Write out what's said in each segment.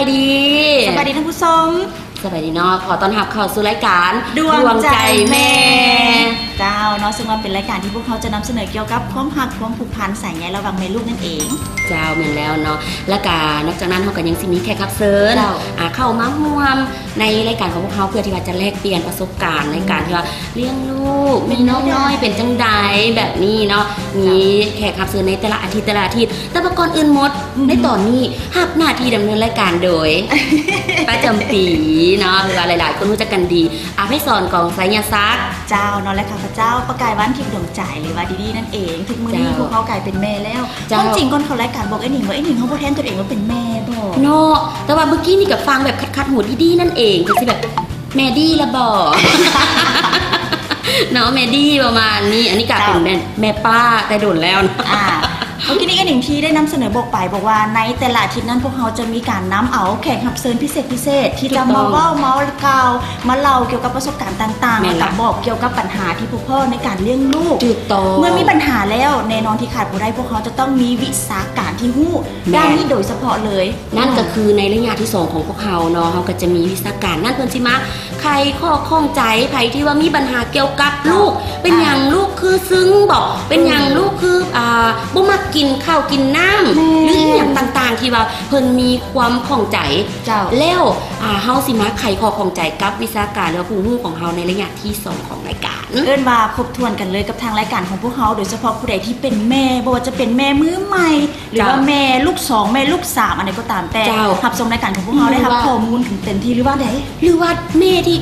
ายดีสบายดีท่านผู้ชมสบายดีเนาะขอต้อนรับเข้าสู่รายการดวงใจแม่เจ้าเนาะซึ่งว่าเป็นรายการที่พวกเขาจะนำเสนอเกี่ยวกับความรักความผูกพันสายใยระหว่างแม่ลูกนั่นเองเจ้าแม่นแล้วเนาะแล้วก็นอกจากนั้นเขาก็ยังสิมีแขกรับเชิญเข้ามาร่วมในรายการของพวกเขาเพื่อที่ว่าจะแลกเปลี่ยนประสบการณ์ในการที่ว่าเลี้ยงลูกมีน้องน้อยเป็นจังใดแบบนี้เนาะมีแขกรับเชิญในแต่ละอาทิตย์แต่ประกอบอื่นหมดในตอนนี้รับหน้าที่ดำเนินรายการโดยประจำปีเนาะคือว่าหลายๆคนรู้จักกันดีอาภิสรกองไสยศาสตร์เจ้าเนาะและข้าพเจ้าประกายวันทิพย์ดวงใจหรือว่าดีๆนั่นเองทุกมื้อนี้พวกเขากลายเป็นแม่แล้วความจริงก่อนเขารายการบอกไอ้หนิงว่าไอ้หนิงเขาบ่แทนตัวเองว่าเป็นแม่บ่เนาะแต่ว่าเมื่อกี้นี่กับฟังแบบคัดหูดีๆนั่นเองก็สิแบบแม่ดีละบ่เนาะแม่ดีประมาณนี้อันนี้กลายเป็นแม่ป้าแต่โดนแล้วนะเมื่อกี้นี้ก็หนิงทีได้นำเสนอบอกไปบอกว่าในแต่ละอาทิตย์นั้นพวกเขาจะมีการนำเอาแขกรับเชิญพิเศษที่จะมาเล่ามาเก่ามาเล่าเกี่ยวกับประสบการณ์ต่างๆแล้วบอกเกี่ยวกับปัญหาที่พ่อในการเลี้ยงลูกเมื่อมีปัญหาแล้วแน่นอนที่ขาดบ่ได้พวกเขาจะต้องมีวิชาการที่หู้ด้านนี้โดยเฉพาะเลยนั่นก็คือในระยะที่2ของพวกเขาเนาะเขาก็จะมีวิชาการนั่นเพิ่นสิมาใครข้อข้องใจใครที่ว่ามีปัญหาเกี่ยวกับลูกเป็นอย่างลูกคือซึ้งบอกเป็นอย่างลูกคือบ่มักกินข้าวกินน้ำหรืออย่างต่างๆที่ว่าเพิ่นมีความข้องใจแล้วเฮาสิมาไขข้อข้องใจกับวิชาการและผู้รู้ของเฮาในระยะที่2ของรายการเอิ้นว่าครบถ้วนกันเลยกับทางรายการของพวกเฮาโดยเฉพาะผู้ใดที่เป็นแม่บ่ว่าจะเป็นแม่มือใหม่หรือว่าแม่ลูก2แม่ลูก3อันใดก็ตามแต่รับชมรายการของพวกเฮาได้รับข้อมูลถึงเต็มที่หรือว่าใดหรือว่าแม่ที่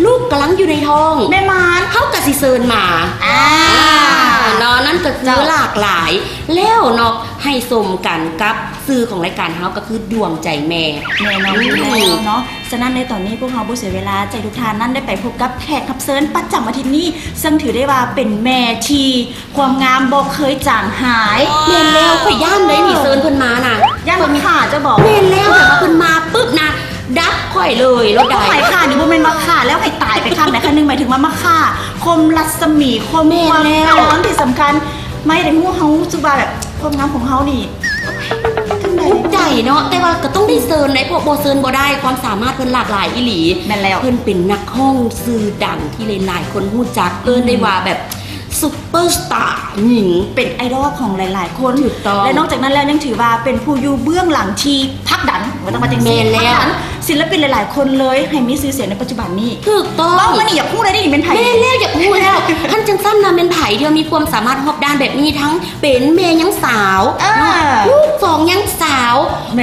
ลูกกำลังอยู่ในท้องแม่มารเขากะสิเซินมาเนาะนั่นก็คือหลากหลายแล้วเนาะให้สมกันกับสื่อของรายการเฮาก็คือดวงใจแม่เนาะเนาะฉะนั้นในตอนนี้พวกเฮาบ่เสียเวลาใจทุกท่านนั้นได้ไปพบกับแขกรับเชิญประจำอาทิตย์นี้ซึ่งถือได้ว่าเป็นแม่ที่ความงามบ่เคยจางหายแม่นแล้วข่อยย่านเลยนี่เซินเพิ่นมาน่ะย่านขาจะบอกแม่นแล้วแต่ว่าเพิ่นมาปึ๊บนะดับข่อยเลยรถใดไข่ขานี่บ่แม่นมาฆ่าแล้วให้ตายไปข้างไหนข้างนึงหมายถึงว่ามาฆ่าคมรัศมีคมความร้อนที่สำคัญไม่ได้ฮู้เฮาสุบาแบบความงามของเฮานี่ภูมิใจเนาะแต่ว่าก็ต้องได้เซิร์นได้พวกบ่เซิร์นบ่ได้ความสามารถเพิ่นหลากหลายอีหลีแม่นแล้วเพิ่นเป็นนักร้องชื่อดังที่หลายๆคนฮู้จักเอิ้นได้ว่าแบบซุปเปอร์สตาร์หญิงเป็นไอดอลของหลายๆคนและนอกจากนั้นแล้วยังถือว่าเป็นผู้อยู่เบื้องหลังที่พักดันว่าต้องมาจังซี่แล้วศิลปินหลายๆคนเลยให้มีชื่อเสียงในปัจจุบันนี้ถูกต้องว่ามันอยากพูดได้ดิเป็นไผแม่แล้วอยากพูดแล้วท่านจังซั่นน่ะเป็นไผที่มีความสามารถรอบด้านแบบนี้ทั้งเป็นแม่ยังสาวลูก2ยังสาว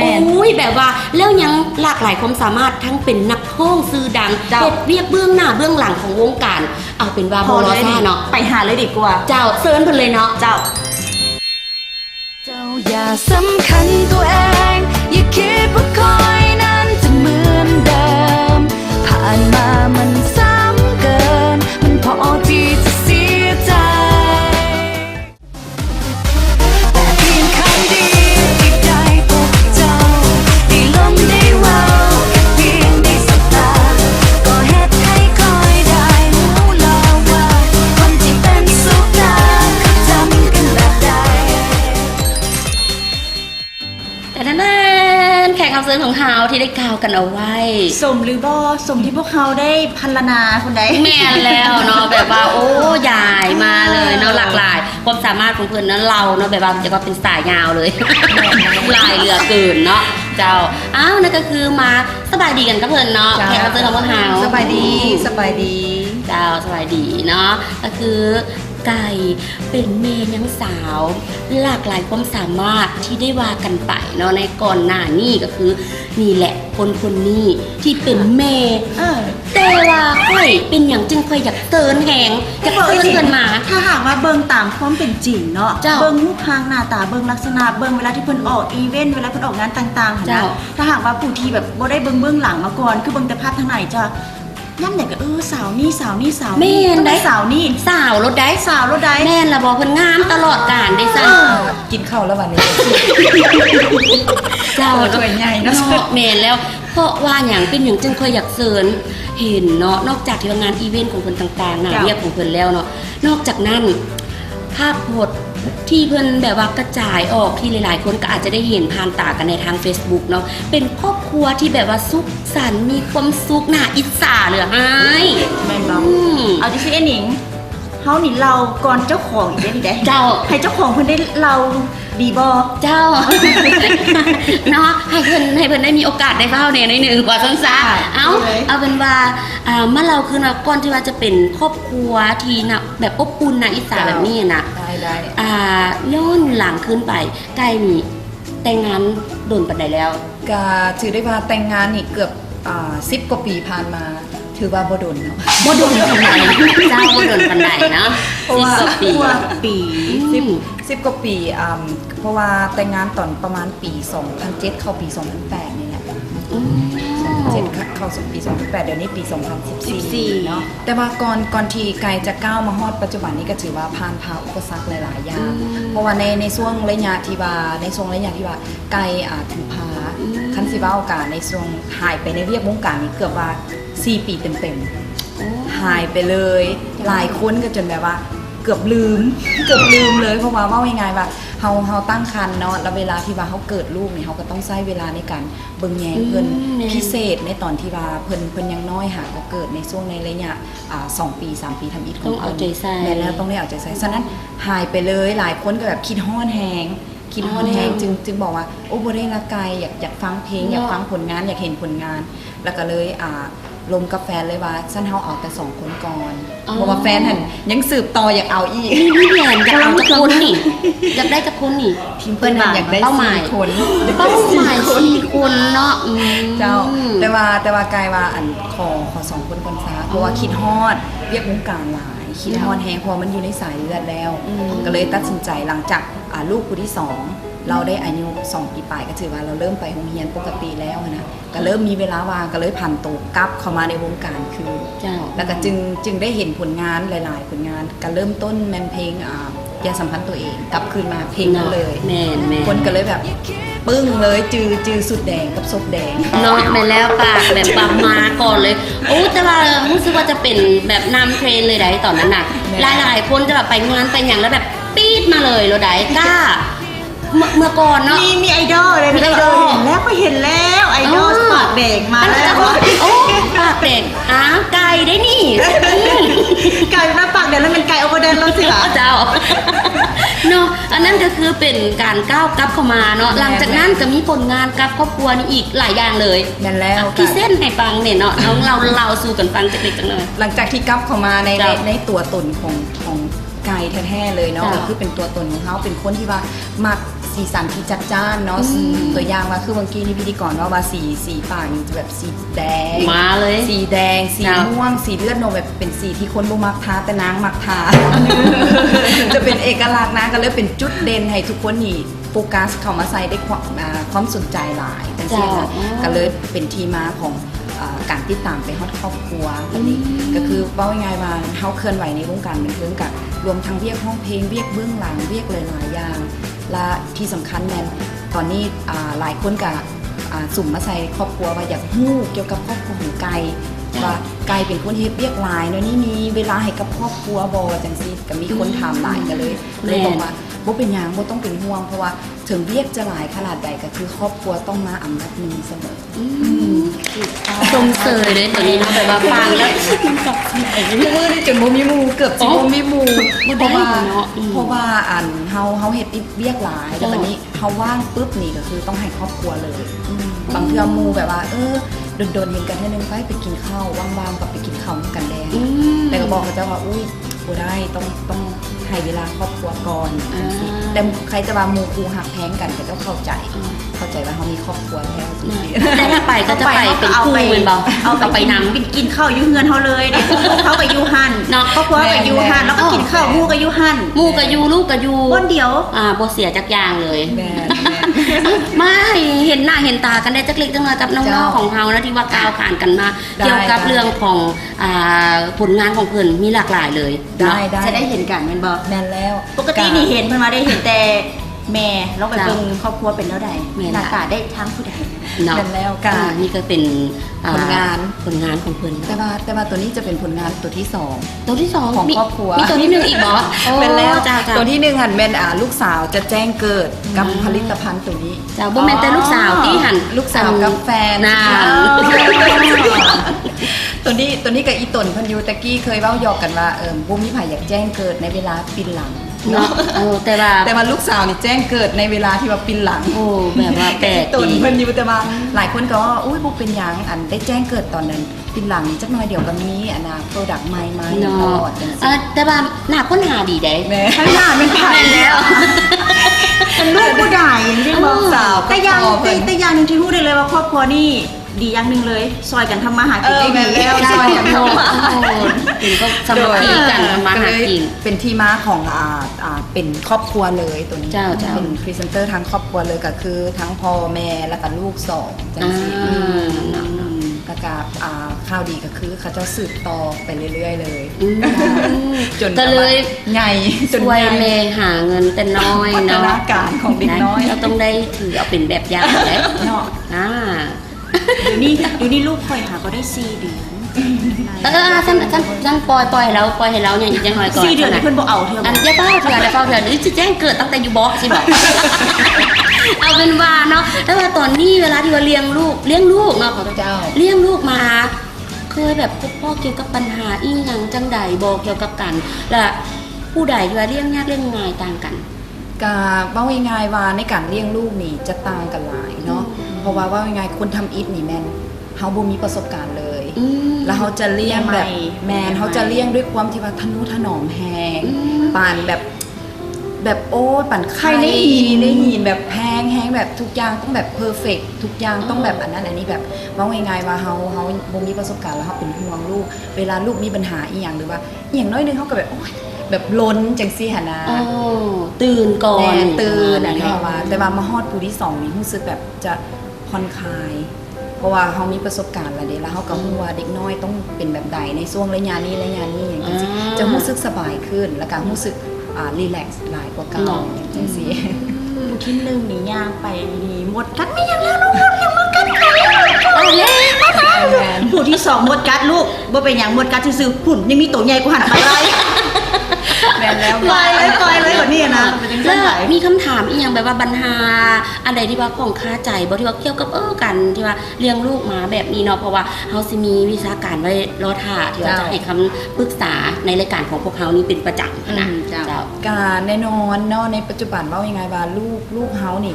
โอ้ยแบบว่าแล้วยังหลากหลายความสามารถทั้งเป็นนักร้องชื่อดังเฮ็ดเวียกเบื้องหน้าเบื้องหลังของวงการเอาเป็นว่าบ่รอซ่าเนาะไปหาเลยดีกว่าเจ้าเซิร์นเพิ่นเลยเนาะเจ้าอย่าสำคัญตัวเองอย่าคิดว่าคอยนั้นจะเหมือนเดิมผ่านมามันซ้ำเกินมันพอที่จะเสียใจแต่เพียงคำเดียวที่ได้พบเจ้าได้ลมได้เว้าเพียงได้สบตาก็เฮ็ดให้คอยได้รู้แล้วว่าคนที่เป็นสุขนั้นเขาจำกันแบบใดแต่นั่นแขกรับเชิญของเฮาที่ได้กล่าวกันเอาไว้สมหรือบ่สมที่พวกเขาได้พรรณนาคนใดแม่นแล้วเนาะแบบว่าโอ้ยายมาเลยเนาะหลากหลายความสามารถของเพิ่นนั้นเราเนาะแบบว่าจะก็เป็นสายยาวเลยหลายเหลือเกินเนาะเจ้านั่นก็คือมาสบายดีกันกับเพิ่นเนาะแขกรับเชิญของพวกเฮาสบายดีเจ้าสบายดีเนาะก็คือไก่เป็นเมย์ยังสาวหลากหลายความสามารถที่ได้ว่ากันไปเนาะในก่อนหน้านี้ก็คือนี่แหละคนนี้ที่เป็นเมย์แต่ว่าค่อยเป็นอย่างจึงค่อยอยากเตือนแหงอยากเตือนเพิ่นมาถ้าหากว่าเบิ่งตามความเป็นจริงเนาะเบิ่งรูปร่างหน้าตาเบิ่งลักษณะเบิ่งเวลาที่เพิ่นออกอีเวนต์เวลาเพิ่นออกงานต่างๆนะถ้าหากว่าผู้ที่แบบบ่ได้เบิ่งหลังมาก่อนคือเบิ่งแต่ภาพทางไหนจะย่ำไหนก็สาวนี่แม่นได้สาวนี่สาวรถได้แม่นละบอกเพิ่นงามตลอดกาลได้ซั่นกินข้าวแล้ววันนี้เจ้าสวยใหญ่เนาะแม่นแล้วเพราะว่าหยังเป็นหยังจึงค่อยอยากเซิร์นเห็นเนาะนอกจากที่งานอีเวนต์ของเพิ่นต่างๆงานเรียกของเพิ่นแล้วเนาะนอกจากนั้นภาพโพสที่เพิ่นแบบว่ากระจายออกที่หลายๆคนก็อาจจะได้เห็นผ่านตากันในทาง Facebook เนาะเป็นครอบครัว รัวที่แบบว่าสุขสันต์มีความสุขน่าอิจฉาเหลือหาย แม่นบ่ อืม เอาที่ชื่อไอ้หนิงเฮานี่เราก่อนเจ้าของอีกได้ดีได้ เจ้า ให้เจ้าของเพิ่นได้เราดีบ่ เจ้า เนาะให้เพิ่นได้มีโอกาสได้เข้าเนี่ยในหนึ่งกว่าสั้น ใช่ ๆเอาเป็นว่าเมื่อเราคือนะก่อนที่ว่าจะเป็นครอบครัวที่นะแบบอบอุ่นนะอิสาแบบนี้นะ ได้ ย้อนหลังขึ้นไปใกล้นี่แต่งงานโดนปันใดแล้ว ก็ถือได้ว่าแต่งงานนี่เกือบ10 กว่าปีผ่านมา ถือว่าบ่โดนเนาะ บ่โดนปันใดเจ้าบ่โดนปันใดเนาะ เพราะว่า 10 กว่าปี ปี 10 กว่าปีเพราะว่าแต่งงานตอนประมาณปี 2007 เข้าปี 2008นี่แหละ อืม 2007เข้าสู่ปี 2008 เดี๋ยวนี้ปี 2014 เนาะ แต่ว่าก่อนที่ไกลจะก้าวมาฮอดปัจจุบันนี้ก็ถือว่าผ่านพาอุปสรรคหลายๆอย่าง เพราะว่าในช่วงระยะที่ว่าไกลถือพาคันสิว่าโอกาสในช่วงหายไปในเวียกวงการนี้เกือบว่า4 ปีเต็มๆ หายไปเลย หลายคนก็จนแบบว่าเกือบลืมเลยเพราะว่าง่ายๆว่าเฮาตั้งครรภ์เนาะแล้วเวลาที่ว่าเขาเกิดลูกเนี่ยเขาก็ต้องใช้เวลาในการเบิ่งแยงเพิ่นพิเศษในตอนที่ว่าเพิ่นยังน้อยหาก็เกิดในช่วงในระยะ2 ปี 3 ปีทำอิฐของ ต้องเอาใจใส่ แม่แล้วต้องได้เอาใจใส่ฉะนั้นหายไปเลยหลายคนก็แบบคิดฮ้อนแฮงจึงบอกว่าโอ้บ่ได้ละไกลอยากฟังเพลงอยากฟังผลงานอยากเห็นผลงาน แล้วก็เลยลมกับแฟนเลยว่าฉันเฮาเอาแต่2 คนก่อน อ๋อ เพราะว่าแฟนหันยังสืบต่ออยากเอาอีก นี่แหละอยากเอาจักคนนี่อยากได้จักคนนี่ ทีมเปิ้ลน่ะอยากได้ เป้าหมาย 4 คน เป้าหมาย4 คนเนาะอืม เจ้าแต่ว่ากายว่าขอ2 คนก่อนซะเพราะว่าคิดฮอดเรียกวงการหลายคิดฮอดแฮงเพอมันอยู่ในสายเลือดแล้ว ก็เลยตัดสินใจหลังจากลูกคนที่ 2 เราได้อายุ2 ปีปลายก็ถือว่าเราเริ่มไปโรงเรียนปกติแล้วนะก็เริ่มมีเวลาว่างก็เลยผ่านตัวกลับเข้ามาในวงการคือ เจ้า แล้วก็จึงได้เห็นผลงานหลาย ๆ ผลงานการเริ่มต้นแมนเพลงยาสัมพันธ์ตัวเองกลับคืนมาเพลงนั้นเลย แม่น คนก็เลยแบบปึ้งเลยจือสุดแดงกับศพแดง เนาะแม่นแล้วปากแบบปากมาก่อนเลยโอ้แต่ว่ารู้สึกว่าจะเป็นแบบนำเทรนเลยได้ตอนนั้นน่ะ แม่ หลายๆคนจะแบบไปงานไปอย่างแล้วแบบปี๊ดมาเลยเราได้กล้าเมื่อก่อนเนาะ มีไอดอลเลยมีไอดอลเห็นแล้วไอดอลปากแดงมา อัน แล้ นั้น ว โอ้ปากเด็กไก่ได้นี่ ไก่หน้าปากแดงแล้วเป็นไก่โอเวอร์แดนแล้วสิคะ เจ้าเนาะอันนั้นก็คือเป็นการก้าวกลับเข้ามาเนาะหลังจากนั้นก็มีผลงานกับครอบครัวนี่อีกหลายอย่างเลย นั่นแล้ว พี่เส้นให้ฟังเนี่ยเนาะน้องเราสู่กันฟังจักเล็กจังเลย หลังจากที่กลับเข้ามาใน จ้ะ ในตัวตนของไก่แท้ๆเลยเนาะ จ้ะ ก็คือเป็นตัวตนของเขาเป็นคนที่ว่ามักสีสันที่จัดจ้านเนาะตัวอย่างว่าคือเมื่อกี้นี่พิธีกรว่าสีปากนี่จะแบบสีแดง มาเลย สีแดง สี จ้ะ ม่วง สีเลือดนมแบบเป็นสีที่คนบ่มักทาแต่นางมักทา จะเป็นเอกลักษณ์นะก็เลยเป็นจุดเด่นให้ทุกคนนี่โฟกัสเข้ามาใส่ได้ความสนใจหลายแต่เสียนะก็เลยเป็นที่มาของการติดตามไปฮอดครอบครัวแบบนี้ก็คือว่าง่ายๆว่าเฮาเคลื่อนไหวในวงการบันเทิงกับรวมทั้งเวียกห้องเพลงเวียกเบื้องหลังเวียกหลายๆอย่างและที่สำคัญแมนตอนนี้หลายคนกับสุ่มมาใส่ครอบครัวว่าอยากฮู้เกี่ยวกับครอบครัวของไก่ว่าไก่เป็นคนเฮ็ดเวียกหลายเนาะนี่มีเวลาให้กับครอบครัวบ่จังซี่ก็มีคนถามหลายกันเลยบอกว่าบ่เป็นหยังบ่ต้องเป็นห่วงเพราะว่าถึงเวียกจะหลายขนาดใดก็คือครอบครัวต้องมาอันดับหนึ่งเสมอ ทรงเสยเลยตัวนี้เนาะแบบว่าฟังแล้ว ทุกมื้อนี่จนบ่มีหมู่เกือบสิบ่มีหมู่ บ่ เพ ได้ ราะว่า เนาะอืม เพราะว่าเฮาเฮ็ดเวียกหลายแล้วบัดนี้เฮาว่างปุ๊บนี่ก็คือต้องให้ครอบครัวเลยบางเทื่อหมู่แบบว่าโดนๆเห็นกันเทื่อนึงไปกินข้าวว่างๆก็ไปกินข้าวกันแดง อืม แต่ก็บอกเขาเจ้าว่าอุ้ยบ่ได้ต้องให้เวลาครอบครัวก่อน อ่า แต่ใครจะว่าหมู่ครูหักแพงกันก็ต้องเข้าใจว่าเฮามีครอบครัวแล้วจริงๆ แต่ถ้าไปก็จะไปเป็นคู่เป็นเบาเอาไปนำ กินข้าวอยู่เฮือนเฮาเลยเด็กเขาไปอยู่หัน เนาะ ครอบครัวไปอยู่หันแล้วก็กินข้าวหมู่ก็อยู่หัน หมู่กับยูลูกกับยู วันเดียว บ่เสียจักอย่างเลย แม่ ไม่เห็นหน้าเห็นตากันได้จักเล็กจังเลยกับน้องๆของเฮานะที่ว่าก้าวผ่านกันมา ได้ เกี่ยวกับเรื่องของผลงานของเพิ่นมีหลากหลายเลย ได้ เนาะ ได้ จะได้เห็นกันแม่นบ่ แม่นแล้ว ปกตินี่เห็นเพิ่นมาได้เห็นแต่แม่เราไปเบิ่งครอบครัวเป็นเท่าใด แม่ หน้าตาได้ทั้งผู้ใด เนาะ เป็นแล้วกัน นี่ก็เป็นอ่ ผลงาน ผลงานของเพิ่น แต่ว่าตัวนี้จะเป็นผลงานตัวที่สอง ตัวที่สอง ของ มี ครอบครัว มีตัวที่หนึ่งอีกบ่ เป็นแล้ว เจ้าเจ้า ตัวที่หนึ่งหันเป็นลูกสาวจะแจ้งเกิดกับผลิตภัณฑ์ตัวนี้ เจ้าบ่แม่นแต่ลูกสาวที่หัน ลูกสาวกับแฟน น่า ตัวนี้กับอีตนเพันอยูตะกี้เคยเว้าหยอกกันว่าบุ้มีไผ่อยากแจ้งเกิดในเวลาปินหลัง เนาะแต่ว่า แต่ว่าลูกสาวนี่แจ้งเกิดในเวลาที่ว่าปินหลัง โอ้แบบว่าแปลก ตุน ดี เพิ่นอยู่แต่ว่าหลายคนก็ว่าอุ้ยบุเป็นหยังอันได้แจ้งเกิดตอนนั้นปินหลังจักหน่อยเดี๋ยวก็มีอันน่ะโปรดักต์ใหม่มาต เนา ล ะ อดจัง เอ ซี่ อแต่ว่าหน้าค้นหาดีได้ แม่ ข้างหน้าเป็นไผ่ แม่นแล้ว เป็นลูกผู้ใหญ่อย่างที่บอก สาว แต่อย่าง ก็พอเพิ่น แต่อย่างหนึงที่พูดได้เลยว่าครอบครัวนี่ดีอย่างหนึ่งเลย ซอยกันทำมาหากินได้ แม่ ดี นแล้ว ใช่ ซอยกันทำมา ถึงก็สามัคคีกันทำมาหากิน เป็นที่มาของเป็นครอบครัวเลยตัวนี้ เจ้า เป็นพรีเซนเตอร์ทั้งครอบครัวเลยก็คือทั้งพ่อแม่แล้วก็ลูกสองจังซี่ อ่า แล้วก็ข้าวดีก็คือเขาเจ้าสืบต่อไปเรื่อยๆเลย อืม จน ก็เลย ไงจน ช่วย ไง แม่หาเงินแต่น้อย พัฒ เนาะ นาการของเด็กน้อย เราต้องได้ถือเอาเป็นแบบอย่างแล้ว เนาะ อ่า เดี๋ยวนี้ลูกคอยหาก็ได้4 เดือน ท่านปล่อยให้เราเนี่ยอีกยังหน่อยก่อน 4 เดือนนี่เพิ่นบอกเอาเท่า อันเดี๋ยวเฝ้าเถื่อนนี่จะแจ้งเกิดตั้งแต่อยู่บอกสิบอก เอาเป็นว่าเนาะแต่ว่าตอนนี้เวลาที่ว่าเลี้ยงลูกเนาะขอโทษ เจ้า เลี้ยงลูกมา เคยแบบพบพ่อเกี่ยวกับปัญหาอีหยังจังใดบอกเกี่ยวกับกันและผู้ใดที่ว่าเลี้ยงยากเลี้ยงง่ายต่างกัน กาว่าง่ายๆว่าในการเลี้ยงลูกนี่จะต่างกันหลายเนาะเพราะว่าง่ายๆคนทำอิฐนี่แม่นเฮาบ่มีประสบการณ์เลย อืม แล้วเขาจะเลี้ยงแบบ ใหม่ แมนเขาจะเลี้ยงด้วยความที่ว่าทนุถนอมแหง อืม ปานแบบโอ้ปั่นไข่ ได้ยิน ได้ยินแบบแพงแฮงแบบทุกอย่างต้องแบบเพอร์เฟกทุกอย่างต้องแบบอันนั้นอันนี้แบบว่าง่ายๆว่าเฮาบ่มีประสบการณ์แล้วเขาเป็นห่วงลูก เวลาลูกมีปัญหาอีหยังหรือว่าอีหยังน้อยนึงเขาก็แบบโอ๊ยแบบล้นจังซี่หั่นนะ โอ้ตื่นก่อน แน่ตื่น ป อั ระ น มาณ นี้ว่าแต่ว่ามาฮอดผู้ที่สองนี่รู้สึกแบบจะผ่อนคลาย เพราะว่าเขามีประสบการณ์แล้วเด้แล้วเขาก็รู้ว่าเด็กน้อยต้องเป็นแบบใดในช่วงระยะนี้อย่างจังซี่จะรู้สึกสบายขึ้นแล้วก็รู้สึกรีแลกซ์หลายกว่าเก่าอย่างจังซี่ ลูกที่หนึ่งนี่ย่างไปนี่หมดกัดไม่ยังแล้วลูกยังหมดกัดใคร เอาแล้ว ผู้ที่สองหมดกัดลูกบ่เป็นอย่างหมดกัดซื่อๆหุ่นยังมีตัวใหญ่กว่าหันไปเลย แม่นแล้ว ปล่อยเลยแบบนี้นะมันเป็นจัง แล้ว ซั่นไหน มีคำถามอีกอย่างแบบว่าปัญหาอะไรที่ว่าของค่าใจบ่ที่ว่าเกี่ยวกับกันที่ว่าเลี้ยงลูกมาแบบนี้เนาะเพราะว่าเฮาสิมีวิชาการไว้รอท่าที่ว่าจะให้คำปรึกษาในรายการของพวกเฮานี่เป็นประจำนะ เจ้า เจ้า การแน่นอนเนาะในปัจจุบันว่ายังไงว่าลูกเฮานี่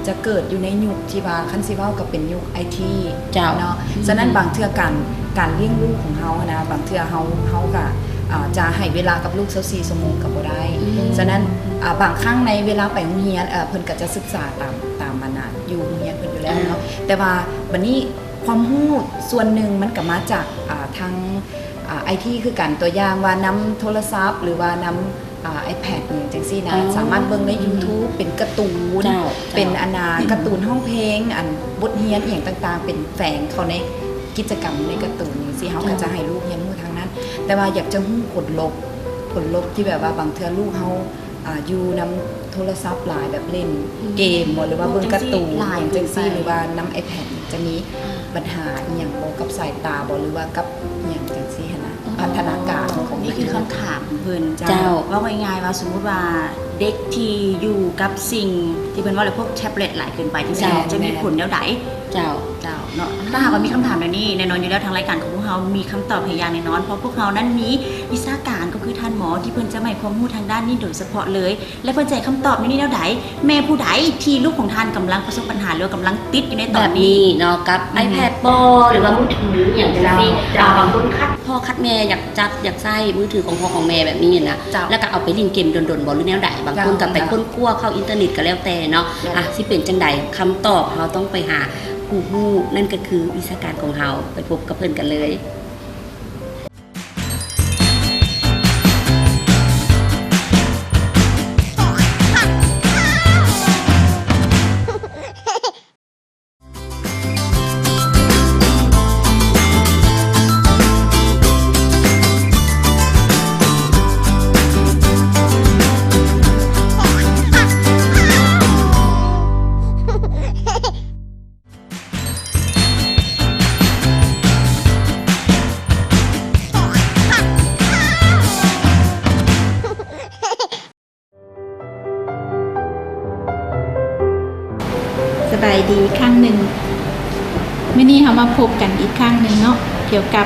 จะเกิดอยู่ในยุคที่ว่าคันสิเว้าก็เป็นยุคไอที เจ้า เนาะฉะนั้นบางเทื่อการเลี้ยงลูกของเฮานะบางเทื่อเฮาก็จะให้เวลากับลูก24ชั่วโมงก็บ่ได้ ฉะนั้นบางครั้งในเวลาไปโรงเรียนเพิ่นก็จะศึกษาตามมานานอยู่โรงเรียนเพิ่นอยู่แล้วเนาะแต่ว่าบัดนี้ความรู้ส่วนหนึ่งมันก็มาจากทางไอทีคือการตัวอย่างว่านํโทรศัพท์หรือว่านํiPad นี่จังซี่นะ อ๋อ สามารถเบิ่งใน YouTube เป็นการ์ตูน เจ้า เป็นการ์ตูนห้องเพลงบทเรียนอหย่างต่างๆ เป็นแฝงเขาในกิจกรรมในการ์ตูนนี่สิเฮาก็จะให้ลูกเรียนรู้ทางนั้น แต่ว่าอยากจะรู้ผลลบที่แบบว่าบางเทื่อลูกเฮาอยู่นำโทรศัพท์หลายแบบเล่นเกมบ่หรือว่าเบิ่งการ์ตูน หลาย อย่างจังซี่ เกินไป หรือว่านำ iPad จะมีปัญหาอีหยังบ่กับสายตาบ่หรือว่ากับอีหยังจังซี่หันนะพัฒนาการของ นี่คือคำถามของเพิ่น เจ้า ว่าง่ายๆว่าสมมุติว่าเด็กที่อยู่กับสิ่งที่เพิ่นว่าเลยพวกแท็บเล็ตหลายเกินไปที่ เจ้า จะมีผลแนวใด เจ้า เจ้าเนาะถ้าหากว่ามีคำถามแบบนี้แน่นอนอยู่แล้วทางรายการของพวกเรามีคำตอบพยานแน่นอนเพราะพวกเรานั้นมีวิชาการก็คือท่านหมอที่เพิ่นจะให้ความรู้ทางด้านนี้โดยเฉพาะเลย และเพิ่นจะให้คำตอบในนี้แนวใดแม่ผู้ใดที่ลูกของท่านกำลังประสบปัญหาหรือว่ากำลังติดอยู่ในต แบ อน บ นี้ นี้เนาะกับ iPad โปรหรือว่ามือถืออย่างจังซี่บางคนคัดพ่อคัดแม่อยากใช้มือถือของพ่อของแม่แบบนี้นะ เจ้า แล้วก็เอาไปเล่นเกมดนๆบ่หรือแนวใดบางคนก็ไปค้นคว้าเข้าอินเทอร์เน็ตก็แล้วแต่เนาะสิเป็นจังใดคำตอบเราต้องไปหาผู้ฮู้นั่นก็คือวิชาการของเราไปพบกับเพิ่นกันเลย มาพบกันอีกครั้งหนึ่งเนาะเกี่ยวกับ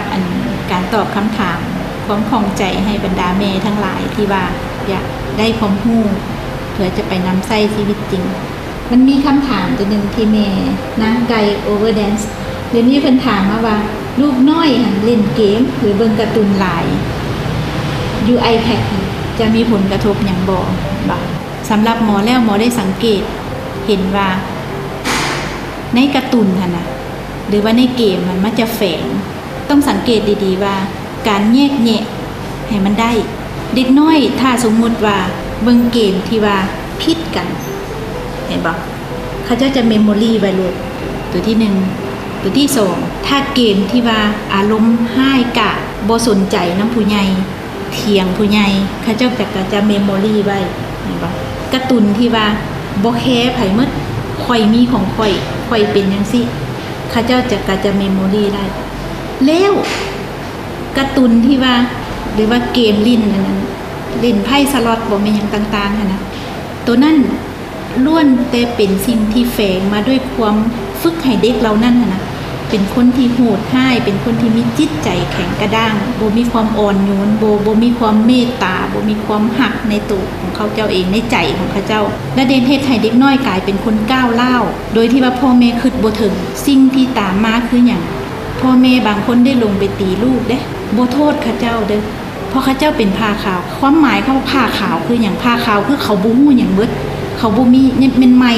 การตอบคำถามความข้องใจให้บรรดาแม่ทั้งหลายที่ว่าอยากได้ความรู้เพื่อจะไปนำใช้ชีวิตจริงมันมีคำถามตัวหนึ่งที่แม่นางไก่โอเวอร์แดนซ์เดี๋ยวนี้เพิ่นถามมาว่าลูกน้อยหันเล่นเกมหรือเบิ่งการ์ตูนหลายอยู่ iPad จะมีผลกระทบอย่างบ่สำหรับหมอแล้วหมอได้สังเกตเห็นว่าในการ์ตูนนะหรือว่าในเกมมันจะแฝงต้องสังเกตดีๆว่าการแยกแยะให้มันได้เด็กน้อยถ้าสมมุติว่าเบิ่งเกมที่ว่าผิดกันเห็นบ่เขาจะเมมโมรี่ไว้เลยตัวที่1ตัวที่2ถ้าเกมที่ว่าอารมณ์ห้ายกะบ่สนใจน้ำผู้ใหญ่เถียงผู้ใหญ่เขาเจ้าจะเมมโมรี่ไว้เห็นบ่การ์ตูนที่ว่าบ่แคร์ไผหมดข่อยมีของข่อยเป็นจังซี่เขาเจ้าจะเมมโมรี่ได้แล้วการ์ตูนที่ว่าหรือว่าเกมลิ้นอันนั้นลิ้นไพ่สล็อตบ่แม่นหยังต่างๆหั่นนะตัวนั้นล้วนแต่เป็นสิ่งที่แฝงมาด้วยความฝึกให้เด็กเรานั่นนะเป็นคนที่โหดร้ายเป็นคนที่มีจิตใจแข็งกระด้างบ่มีความอ่อนโยนบ่มีความเมตตาบ่มีความหักในตัวของเขาเจ้าเองในใจของเขาเจ้าและเด็กเฮ็ดให้เด็กน้อยกลายเป็นคนก้าวร้าวโดยที่ว่าพ่อแม่คิดบ่ถึงสิ่งที่ตามมาคือหยังพ่อแม่บางคนได้ลงไปตีลูกเด้บ่โทษเขาเจ้าเด้อเพราะเขาเจ้าเป็นผ้าขาวความหมายเขาผ้าขาวคือหยังผ้าขาวคือเขาบ่ฮู้หยังเบิดเขาบ่มีเป็นไม้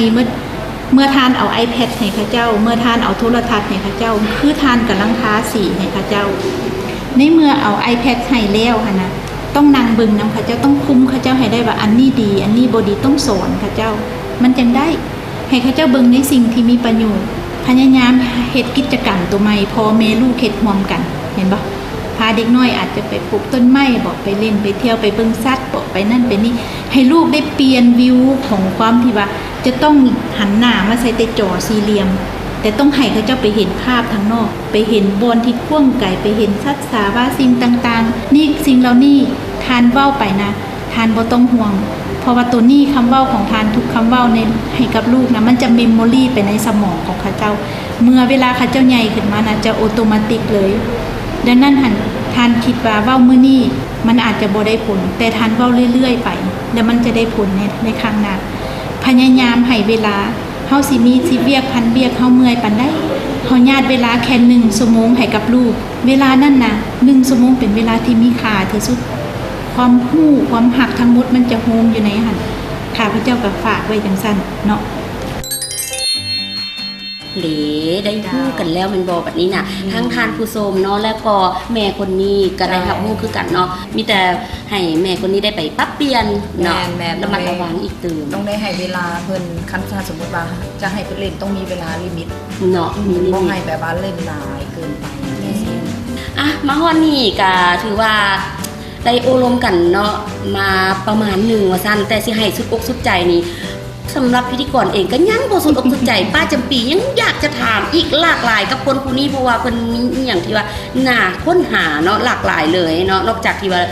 เมื่อทานเอา iPad ให้เขาเจ้าเมื่อทานเอาโทรทัศน์ให้เขาเจ้าคือทานกำลังทาสีให้เขาเจ้าในเมื่อเอา iPad ให้แล้วหั่นนะต้องนั่งเบิ่งนำเขาเจ้าต้องคุมเขาเจ้าให้ได้ว่าอันนี้ดีอันนี้บ่ดีต้องสอนเขาเจ้ามันจังได้ให้เขาเจ้าเบิ่งในสิ่งที่มีประโยชน์พยายามเฮ็ดกิจกรรมตัวใหม่พ่อแม่ลูกเฮ็ดร่วมกันเห็นบ่พาเด็กน้อยอาจจะไปปลูกต้นไม้บอกไปเล่นไปเที่ยวไปเบิ่งสัตว์บอกไปนั่นไปนี่ให้ลูกได้เปลี่ยนวิวของความที่ว่าจะต้องหันหน้ามาใส่แต่จอสี่เหลี่ยมแต่ต้องให้เขาเจ้าไปเห็นภาพทางนอกไปเห็นบอนที่กว้างไกลไปเห็นสัตว์สาว่าสิ่งต่างๆนี่สิ่งเหล่านี้ทานเว้าไปนะทานบ่ต้องห่วงเพราะว่าตัวนี้คำเว้าของทานทุกคำเว้าในให้กับลูกนะมันจะเมมโมรี่ไปในสมองของเขาเจ้าเมื่อเวลาเขาเจ้าใหญ่ขึ้นมานะจะออโตเมติกเลยดังนั้นท่านคิดว่าเว้ามื้อนี้มันอาจจะบ่ได้ผลแต่ท่านเว้าเรื่อยๆไปแล้วมันจะได้ผลในครั้งหน้าพยายามให้เวลาเฮาสิมีสิเวียกพันเวียกเฮาเมื่อยปานใดเฮาญาติเวลาแค่1ชั่วโมงให้กับลูกเวลานั้นน่ะ1ชั่วโมงเป็นเวลาที่มีค่าที่สุดความฮู้ความหักทั้งหมดมันจะโฮมอยู่ในหั่นข้าพเจ้าก็ฝากไว้จังซั่นเนาะเหลได้พูดกันแล้วมันบอกแบบนี้น่ะทั้งทานผู้ชมเนาะแล้วก็แม่คนนี้ก็ได้รับรู้คือกันเนาะมีแต่ให้แม่คนนี้ได้ไปปรับเปลี่ยนเนาะระมัดระวังอีกตื่นต้องได้ให้เวลาเพิ่นคันถ้าสมมุติว่าจะให้เพิ่นเล่นต้องมีเวลาลิมิตเนาะมีลิมิตบ่ให้แบบว่าเล่นหลายเกินไปอ่ะมาฮอดนี่ก็ถือว่าได้โอลมกันเนาะมาประมาณ1ว่าซั่นแต่สิให้สุดอกสุดใจนี่สำหรับพิธีกรเองก็ยังบ่สุดอกสุดใจป้าจำปียังอยากจะถามอีกหลากหลายกับคนผู้นี้เพราะว่าเพิ่นมีอย่างที่ว่าน่าค้นหาเนาะหลากหลายเลยเนาะนอกจากที่ว่า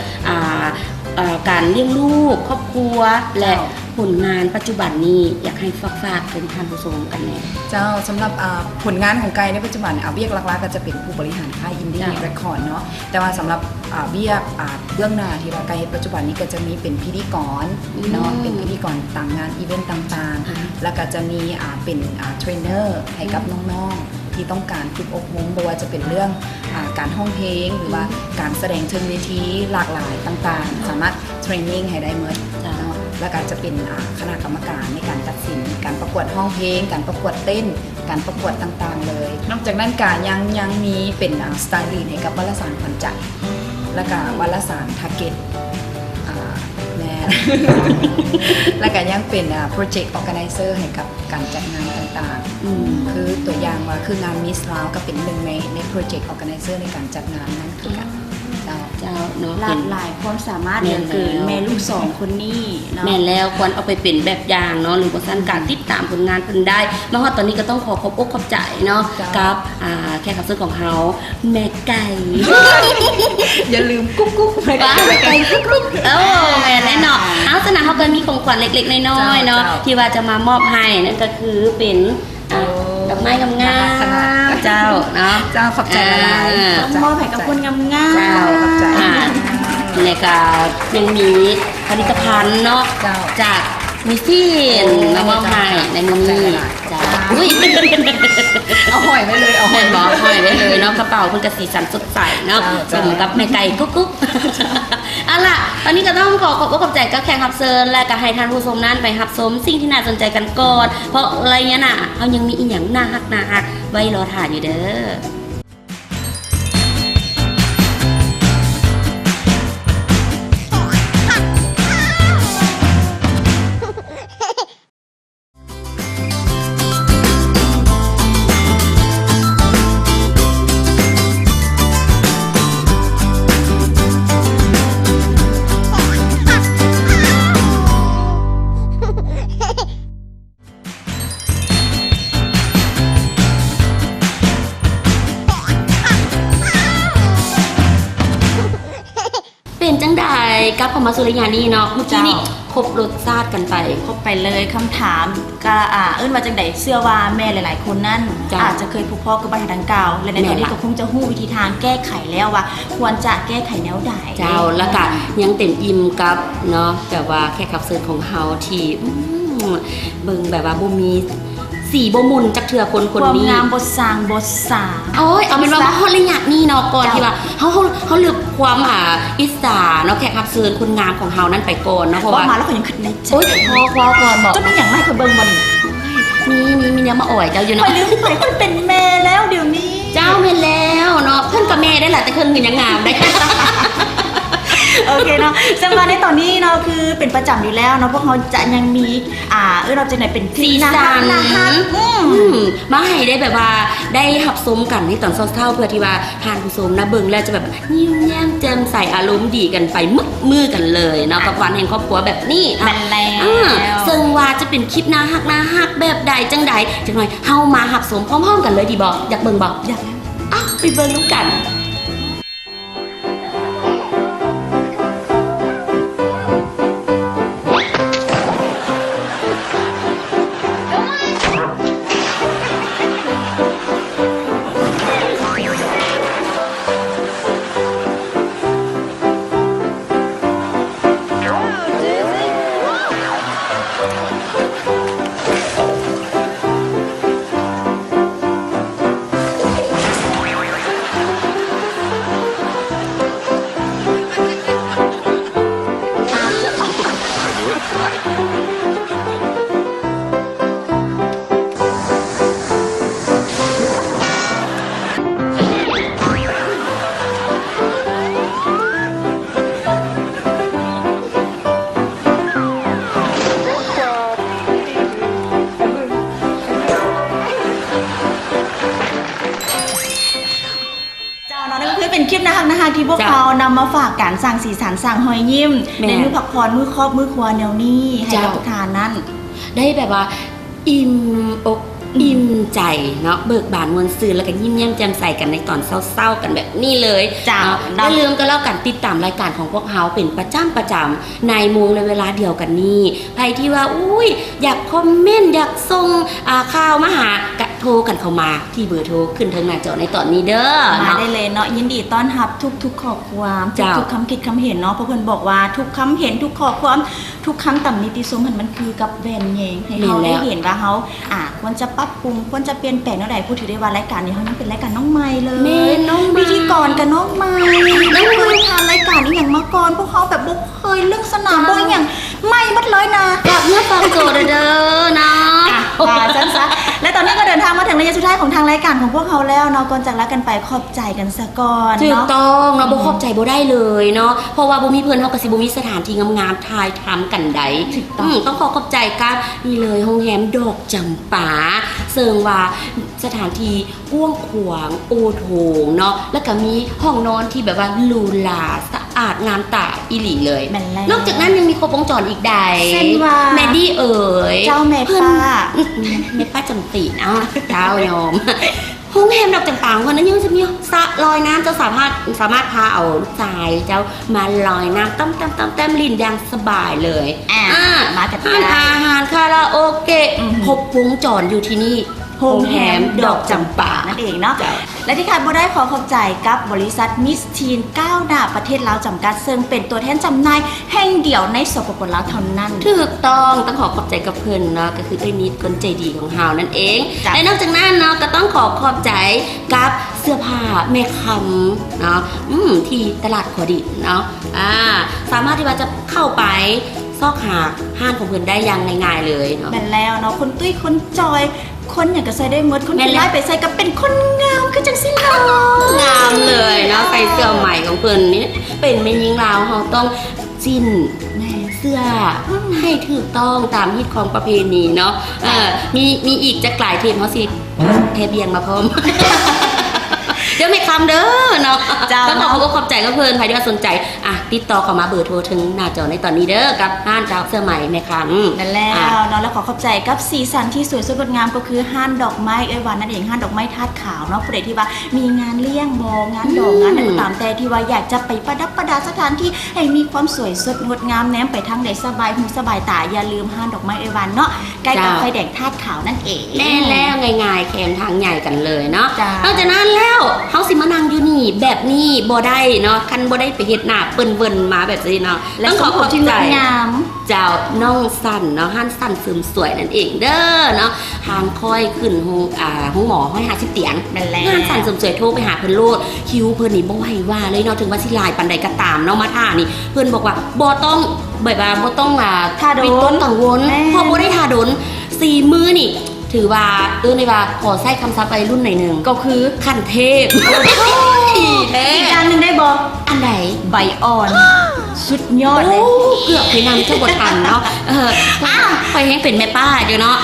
การเลี้ยงลูกครอบครัวและผลงานปัจจุบันนี้อยากให้ฝากเป็นท่านผู้ชมกันแน่เจ้าสำหรับผลงานของไกในปัจจุบันเบี้ยกลักๆก็จะเป็นผู้บริหารค่ายอินดี้เรคคอร์ดเนาะแต่ว่าสำหรับเบี้ยเบื้องหน้าที่ว่าไกปัจจุบันนี้ก็จะมีเป็นพิธีกรเนาะเป็นพิธีกรตามงานอีเวนต์ต่างๆแล้วก็จะมีเป็นเทรนเนอร์ให้กับน้องๆที่ต้องการฝึกอบรมบ่ว่าจะเป็นเรื่องการห้องเพลงหรือว่าการแสดงเชิงเวทีหลากหลายต่างๆสามารถเทรนนิ่งให้ได้หมดเนาะแล้วก็จะเป็นคณะกรรมการในการตัดสินการประกวดห้องเพลงการประกวดเต้นการประกวดต่างๆเลยนอกจากนั้นการยังมีเป็นสไตลิสต์ให้กับวารสารขวัญใจแล้วก็วารสารทาร์เก็ตแม่ แล้วก็ยังเป็นโปรเจกต์ออร์แกไนเซอร์ให้กับการจัดงานต่างๆคือตัวอย่างว่าคืองานมิสลาวก็เป็นหนึ่งในโปรเจกต์ออร์แกไนเซอร์ในการจัดงานนั้นคือกันเจ้าเนาะหลากหลายความสามารถเหลือเกินแม่ลูก2คนนี้เนาะแม่แล้วควรเอาไปเป็นแบบอย่างเนาะหรือว่าสั้นการติดตามผลงานเพิ่นได้มาฮอดตอนนี้ก็ต้องขอบอกขอบใจเนาะกับแขกรับเชิญของเฮาแม่ไก่ อย่าลืมกุ๊กๆแม่ไก่กุ๊กแม่แน่นอนเอาสนะเฮาก็มีของขวัญเล็กๆน้อยๆเนาะที่ว่าจะมามอบให้นั่นก็คือเป็นกา อกไม้งาม ขนาด ๆเจ้าเนาะ เจ้าขอบใจละลาย ต้องมอบให้กับคนงามๆ เจ้า ขอบใจ ในกายังมีผลิตภัณฑ์เนาะ เจ้า จากมิสซินมามอบให้ในมือนี้จ้าอุ้ย เอาหอยไว้เลยเอาห เห็ อย นบอกห้อยไว้เลยเนาะกระเป๋าเพิ่นกระสีสันสดใสเนาะส เจ้า มกับแม่ไก่กุ๊กกุ๊กเอาล่ะตอนนี้ก็ต้องขอบใจกับแขกรับเชิญและก็ให้ท่านผู้ชมนั้นไปรับชมสิ่งที่น่าสนใจกันก่อนเพราะอะไรเงี้ยน่ะเขายังมีอีหยังน่าฮักไว้รอถ่ายอยู่เด้อเป็นจังใดกับเข้ามาสุริยานี่เนาะเมื่อกี้นี่ครบรสชาติกันไป ครบไปเลยคำถามก็เอิ้นมาจังไดเชื่อว่าแม่หลาย ๆ คนนั่น จ้ะ อาจจะเคยพบพ่อกับปัญหาดังกล่าวและในตอนนี้ แม่ล่ะ ก็คงจะหู้วิธีทางแก้ไขแล้วว่า ควรจะแก้ไขแนวใด เจ้าแล้วก็ยังเต็มอิ่มกับเนาะแบบว่าแขกรับเชิญของเฮาที่เบิ่งแบบว่าบ่มีสีบ่มุนจักเทื่อคน ความ นี้ งามบทสร้างบทสา โอ้ยเอาเป็นว่าเฮาเลยอยากนี่เนาะก่อนที่ว่าเฮาลืมความอิสาเนาะแขกรับเชิญคนงามของเฮานั้นไปก่อนเนาะเพราะ ว่า ว่า มาแล้วก็ยังคิดในใจ โอ้ยพอก่อนบอก ก็มีอย่างไม่เคยเบิ่งมัน มีเนี่ยมาอ่อยเจ้าอยู่ ไป เนาะ ลืมไปคนเป็นแม่แล้วเดี๋ยวนี้ เจ้าแม่นแล้วเนาะเพิ่นกับแม่ได้แหละแต่เพิ่นคือยังงามได้ โอเคเนาะสำหรับในตอนนี้เนาะคือเป็นประจำอยู่แล้วเนาะพวกเราจะยังมีเราจะไหนเป็น สีสัน นะคะอืม มาให้ได้แบบว่าได้หับสมกันในตอนเช้าๆเพื่อที่ว่าทานผู้ชมนะเบิ่งแล้วจะแบบยิ้มแย้มแจ่มใสอารมณ์ดีกันไปมึกมือกันเลยเนาะกับวันแห่งครอบครัวแบบนี้ แม่นแล้ว ซึ่งว่าจะเป็นคลิปน่าฮักแบบใดจังใดจังหน่อยเฮามาหับสมพร้อมๆกันเลยดีบ่อยากเบิ่งบ่ อยาก อ่ะไปเบิ่งน้ำกัน เจ้าเนาะนั่นก็คือเป็นคลิปนะคะที่พวก จ้ะ เรานำมาฝากการสร้างสีสันสร้างหอยยิ้ม แม่ ในมือผักพรมือครอบมือครัวแนวนี้ให้กับ เจ้า ทุกทานนั่น ได้แบบว่าอิ่มอกอิ่มใจเนาะเบิกบานมวลซื่นแล้วก็ยิ้มแย้มแจ่มใสกันในตอนเศร้าๆกันแบบนี้เลย จ้ะ เนาะอย่าลืมก็แล้วกันติดตามรายการของพวกเฮาเป็นประจำในโมงและเวลาเดียวกันนี้ใครที่ว่าอุ้ยอยากคอมเมนต์อยากส่งข่าวมาหากะโทรกันเข้ามาที่เบอร์โทรขึ้นทางหน้าจอในตอนนี้เด้อ มา เนาะ ได้เลยเนาะยินดีต้อนรับทุกข้อความ เจ้า ทุกคำคิดคำเห็นเนาะเพราะเพิ่นบอกว่าทุกคำเห็นทุกข้อความทุกคำต่ำนิติสมมันคือกับแวนเองให้เขาได้เห็นว่าเขาควรจะปรับปรุงควรจะเปลี่ยนแปลงแนวใดพูดถือได้ว่ารายการนี้เขายังเป็นรายการน้องใหม่เลย แม่น้องใหม่ พิธีกรกับน้องใหม่ไม่เคยทานรายการนี้อย่างมาก่อนพวกเขาแบบบ่เคยเรื่องสนามบอลอย่างไม่บัดเลยนะ ฝากเนื้อฝากตัวเด้อเนาะ สั้นซะและตอนนี้ก็เดินทางมาถึงระยะสุดท้ายของทางรายการของพวกเขาแล้วเนาะก่อนจากลากันไปขอบใจกันซะก่อน ถูก เนาะ ต้องเนาะบ่ขอบใจบ่ได้เลยเนาะเพราะว่าบ่มีเพื่อนเฮาก็สิบ่มีสถานที่งามๆถ่ายทำกันใด ถูกต้อง ต้องขอขอบใจกับนี่เลยโรงแรมดอกจำปาเซิงว่าสถานที่กว้างขวางโอโถงเนาะแล้วก็มีห้องนอนที่แบบว่าหรูหราสะอาดงามตาอีหลีเลย แม่นแล้ว นอกจากนั้นยังมีครบวงจรอีกใด เช่นว่า แมดดี้เอ๋ย เจ้าแม่ เพิ่น ป้า แม่ป้าจำตีเนาะเจ้ายอม ห้องแฮมดอกต่างๆคนนั้นยังจะมีสระลอยน้ำเจ้าสามารถพาเอาลูกชายเจ้ามาลอยน้ำต้มลินอย่างสบายเลย มาจาก ทานอาหารคาราโอเกะครบวงจรอยู่ที่นี่ โฮมแฮมดอกจำปานั่นเองเนาะ เจ้า และที่ขาดบ่ได้ขอขอบใจกับบริษัทมิสทีนก้าวหน้าประเทศลาวจำกัดซึ่งเป็นตัวแทนจำหน่ายแห่งเดียวในสปปลาวเท่านั้น ถูกต้องขอขอบใจกับเพื่อนเนาะก็คือไอ้นิดคนใจดีของเฮานั่นเอง จ้ะ และนอกจากนั้นเนาะก็ต้องขอขอบใจกับเสื้อผ้าแม่คำเนาะที่ตลาดขวดินเนาะสามารถที่ว่าจะเข้าไปซอกหาห้างของเพื่อนได้อย่างง่ายๆเลยเนาะ แม่นแล้วเนาะคนตุ้ยคนจอย คนอย่างก็ใส่ได้หมดคน แม่น ที่ แล้ว ไล่ไปใส่ก็เป็นคนงามคือจังสิเนาะ งามเลยเนาะใส่เสื้อใหม่ของเพื่อนนี่เป็นแม่ยิงลาวเราต้องจิ้นเสื้อให้ถูกต้องตามฮิตของประเพณีเนาะมีอีกจะกลายเทปเขาสิเทปเบียงมาพร้อม เดี๋ยวไม่คำเด้อเนาะ เจ้า ต้องขอบใจก็เพลินใครที่ว่าสนใจติดต่อเข้ามาเบอร์โทรถึงหน้าจอในตอนนี้เด้อกับห้านเจ้าเสื้อใหม่แม่คำ นั่นแล้วเนาะแล้วขอขอบใจกับสีสันที่สวยสดงดงามก็คือห้านดอกไม้เอ้ยวันนั่นเองห้านดอกไม้ธาตุขาวเนาะผู้ใดที่ว่ามีงานเลี้ยงงานดอกงานอะไรก็ตามแต่ที่ว่าอยากจะไปประดับประดาสถานที่ให้มีความสวยสดงดงามแนมไปทางไหนสบายหูสบายตาอย่าลืมห้านดอกไม้เอ้ยวันเนาะใกล้กับไฟแดงธาตุขาวนั่นเอง แน่แล้วง่ายๆแคมทางใหญ่กันเลยเนาะ จ้าน อกจากนั้นแล้วเฮาสิมานั่งอยู่นี่แบบนี้บ่ได้เนาะคันบ่ได้ไปเฮ็ดหน้าเปิ้นเวินมาแบบนี้เนาะ และ ต้อง ส ขอ ม ข ผ อบ ที่ง ใจ ดงาม เจ้าน้องสั้นเนาะห้านสั้นเสริมสวยนั่นเองเด้อเนาะทางค่อยขึ้นห้องหมอห้อย50เตียง นั่นแหละ งานสั้นเสริมสวยโทรไปหาเพิ่นโลดคิวเพิ่นนี่บ่ไหวว่าเลยเนาะถึงว่าสิลายปานใดก็ตามเนาะมาท่านี่เพิ่นบอกว่าบ่ต้องแบบว่าบ่ต้องท่าโดน วิตกกังวล แม่ เพราะบ่ได้ท่าโดน4มื้อนี่ ถือว่าในว่าขอใช้คำศัพท์วัยรุ่นหน่อยหนึง ก็คือ ขั้นเทพเท อีก พ อย่างหนึ่งได้บอก อันไหน ใบอ่อน สุดยอดเลย โอ้เกือบไปนำเจ้าบททันเนาะคอยแห้งเป็นแม่ป้าอยู่เนาะ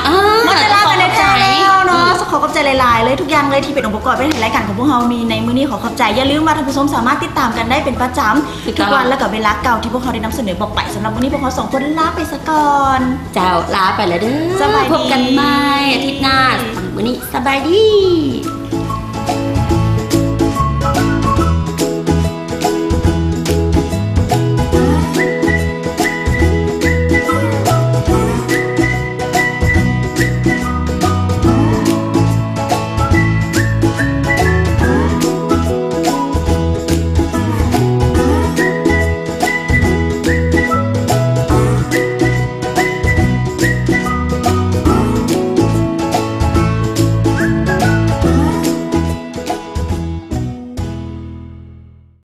หมดเวลากันใน ใจ ใจแล้วเนาะขอขอบใจหลายๆเลยทุกอย่างเลยที่เป็นองค์ประกอบเป็นรายการของพวกเรามีในมื้อนี้ขอขอบใจอย่าลืมว่าท่านผู้ชมสามารถติดตามกันได้เป็นประจำทุกวันแล้วก็เวลาเก่าที่พวกเราได้นำเสนอบอกไปสำหรับวันนี้พวกเราสองคนลาไปซะก่อน เจ้าลาไปแล้วเด้อ สบายดี พบกันใหม่อาทิตย์หน้าวันนี้สบายดี